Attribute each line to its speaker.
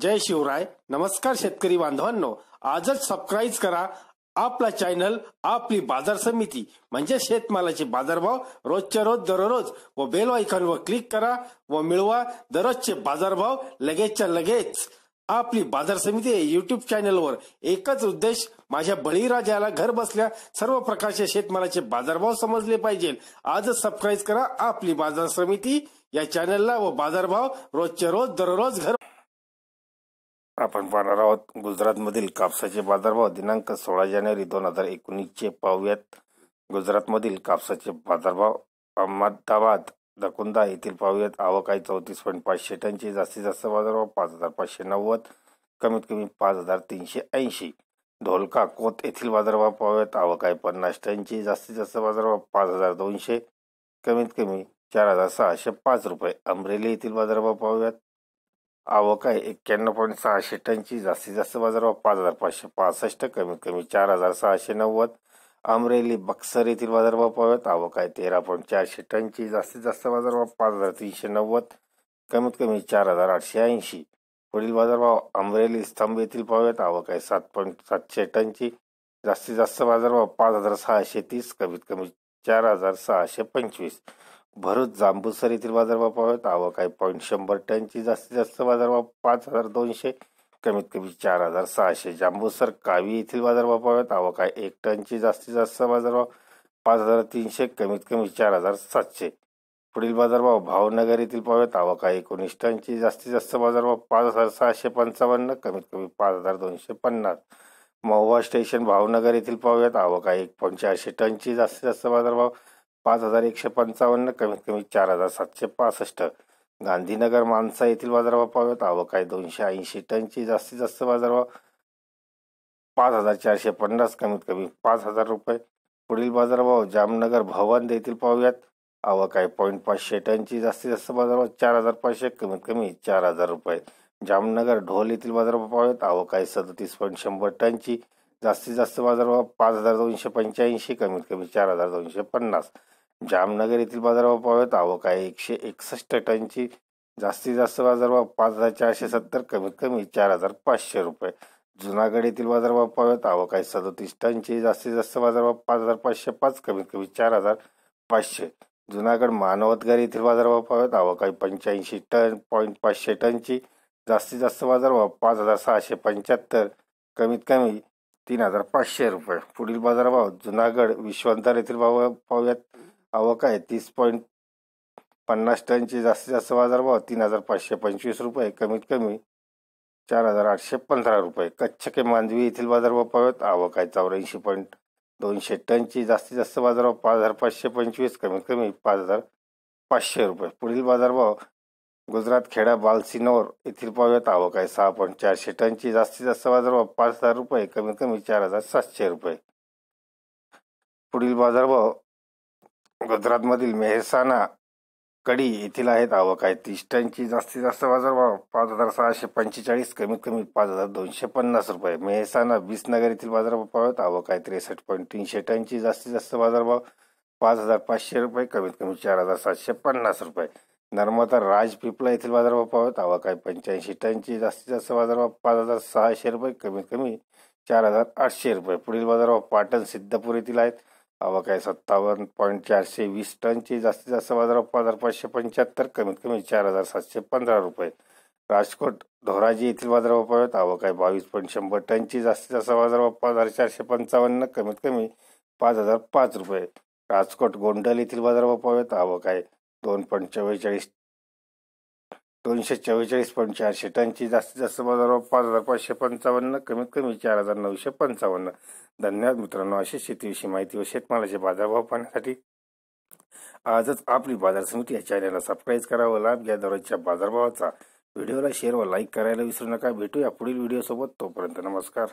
Speaker 1: जय शिवराय. नमस्कार शेतकरी बांधवांनो, आजच सबस्क्राईब करा आपला चॅनल आपली बाजार समिती म्हणजे शेतमालाचे बाजारभाव रोजच्या रोज दररोज व बेल आयकॉनवर क्लिक करा व मिळवा दररोजचे बाजारभाव लगेचच्या लगेच. आपली बाजार समिती युट्यूब चॅनलवर एकच उद्देश, माझ्या बळीराजाला घर बसल्या सर्व प्रकारचे शेतमालाचे बाजारभाव समजले पाहिजे. आजच सबस्क्राईब करा आपली बाजार समिती या चॅनलला व बाजारभाव रोजच्या रोज दररोज घर.
Speaker 2: आपण पाहणार आहोत गुजरातमधील कापसाचे बाजारभाव दिनांक 16 जानेवारी 2019 चे पाहूयात. गुजरातमधील कापसाचे बाजारभाव अहमदाबाद दकुंदा येथील पाहूयात. आवक आहे 34.5 टनची. जास्तीत जास्त बाजारभाव 5590, कमीत कमी 5380. ढोलका कोत येथील बाजारभाव पाहूयात. आवक आहे 50 टनची. जास्तीत जास्त बाजारभाव 5200, कमीत कमी 4605 रुपये. अमरेली येथील बाजारभाव पाहूयात. आवक आहे 91.6 टनची. जास्तीत जास्त बाजारभाव 5565, कमीत कमी 4690. अमरेली बक्सर येथील बाजारभाव पाहूयात. आवक आहे 13.4 टनची. जास्तीत जास्त बाजारभाव 5390, कमीत कमी 4880. पुढील बाजारभाव अमरेली स्तंभ येथील पाहूयात. आवक आहे 7.7 टनची. जास्तीत जास्त बाजारभाव 5630, कमीत कमी 4625. भरूच जांबूसर येथील बाजारभाव पाहूयात. आवक आहे 100 टनची. जास्तीत जास्त बाजारभाव 5200, कमीत कमी 4600. जांबूसर कावी येथील बाजारभाव पाहूयात. आवक आहे 1 टनची. जास्तीत जास्त बाजारभाव 5300, कमीत कमी 4700. पुढील बाजारभाव भावनगर येथील पाहूयात. आवक आहे 19 टनची. जास्तीत जास्त बाजारभाव 5655, कमीत कमी 5250. महुवा स्टेशन भावनगर येथील पाहूयात. आवक आहे 1.4 टनची. जास्तीत जास्त बाजारभाव 5155, कमीत कमी 4765. गांधीनगर मानसा येथील बाजारभाव पाहूयात. आवक आहे 280 टनची. जास्तीत जास्त बाजारभाव 5450, कमीत कमी 5000 रुपये. पुढील बाजारभाव जामनगर भवन येथील पाहूयात. आवक आहे 500 टनची. जास्तीत जास्त बाजारभाव 4500, कमीत कमी 4000 रुपये. जामनगर ढोल येथील बाजारभाव पाहूयात. आवक आहे 37.100 टनची. जास्तीत जास्त बाजारभाव 5285, कमीत कमी 4250. जामनगर येथील बाजारभाव पाहूयात. आवक आहे 161 टनची. जास्तीत जास्त बाजारभाव 5470, कमीत कमी 4500 रुपये. जुनागड येथील बाजारभाव पाहूयात. आवक आहे 37 टनची. जास्तीत जास्त बाजारभाव 5505, कमीत कमी 4500. जुनागड मानवतगर येथील बाजारभाव पाहूयात. आवक आहे 85.5 टनची. जास्तीत जास्त बाजारभाव 5675, कमीत कमी 3500 रुपये. पुढील बाजारभाव जुनागड विश्वंतर येथील भाव पाहूयात. आवक आहे 30.50 टनची. जास्तीत जास्त बाजारभाव 3525 रुपये, कमीत कमी 4815 रुपये. कच्छ के मांडवी येथील बाजारभाव पाहूयात. आवक आहे 84.200 टनची. जास्तीत जास्त बाजारभाव 5525, कमीत कमी 5500 रुपये. पुढील बाजारभाव गुजरात खेडा बालसिनोर येथील पाहूयात. आवक आहे 6.4 टनची. जास्तीत जास्त बाजारभाव 5000 रुपये, कमीत कमी 4700 रुपये. पुढील बाजारभाव गुजरातमधील मेहसाणा कडी येथील आहेत. आवक आहे 30 टनची. जास्तीत जास्त बाजारभाव 5645, कमीत कमी 5250 रुपये. मेहसाणा बिसनगर येथील बाजारभाव पाहूयात. आवक आहे 63.300 टनची. जास्तीत जास्त बाजारभाव 5500 रुपये, कमीत कमी 4750 रुपये. नर्मदा राजपिपला येथील बाजारभाव पाहूयात. आवक आहे 85 टनची. जास्तीत जास्त बाजारभाव 5600 रुपये, कमीत कमी 4800 रुपये. पुढील बाजारभाव पाटण सिद्धपूर येथील आहेत. आवक आहे 57.420 टनची. जास्तीत जास्त बाजारभाव 5575, कमीत कमी 4715 रुपये. राजकोट धोराजी येथील बाजारभाव पाहूयात. आवक आहे 22.100 टनची. जास्तीत जास्त बाजारभाव 5455, कमीत कमी 5005 रुपये. राजकोट गोंडल येथील बाजारभाव पाहूयात. आवक आहे 244.4 टनची. जास्तीत जास्त बाजारभाव 5555, कमीत कमी 4955. धन्यवाद मित्रांनो. अशी शेतीविषयी माहिती व शेतमालाचे बाजारभाव पाहण्यासाठी आजच आपली बाजार समिती या चॅनलला सबस्क्राईब करा व लाभ घ्या दररोजच्या बाजारभावाचा. व्हिडिओला शेअर व लाईक करायला विसरू नका. भेटूया पुढील व्हिडिओ सोबत. तोपर्यंत नमस्कार.